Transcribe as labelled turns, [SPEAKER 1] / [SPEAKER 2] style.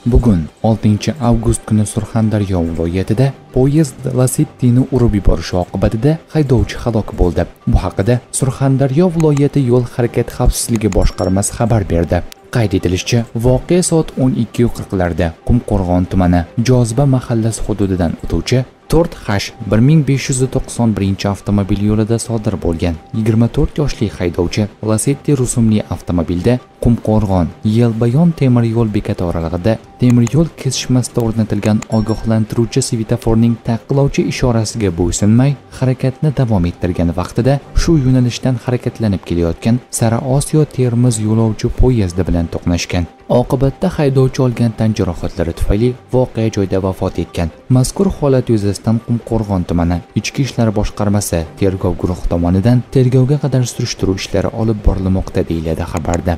[SPEAKER 1] Bugun 6-avgust kuni Surxondaryo viloyatida poyezd Lacetti'ni urib yuborishi oqibatida haydovchi halok bo'ldi. Bu haqida Surxondaryo viloyati yo'l harakati xavfsizligi boshqarmasi xabar berdi. Qayd etilishicha, voqea soat 12:40larda Qumqo'rg'on tumani Joziba mahallasi hududidan o'tuvchi 4H1591 avtomobil yo'lida sodir bo'lgan. 24 yoshli haydovchi Lacetti rusumli avtomobilda Qumqo'rg'on Yelbayon temir yo'l bekati oralig'ida temir yo'l kesishmasida o'rnatilgan ogohlantiruvchi svetoforning taqiqlovchi ishorasiga bo'ysunmay harakatni davom ettirgan vaqtida shu yo'nalishdan harakatlanib kelayotgan Sara Osiyo Termiz yo'lovchi poyezdi bilan to'qnashgan. Oqibatda haydovchi olgan tan jarohatlari tufayli voqea joyida vafot etgan. Mazkur holat yuzasidan Qumqo'rg'on tumani Ichki ishlar boshqarmasi tergov guruhi tomonidan tergovga qadar surishtiruv ishlari olib borilmoqda deyiladi xabarda.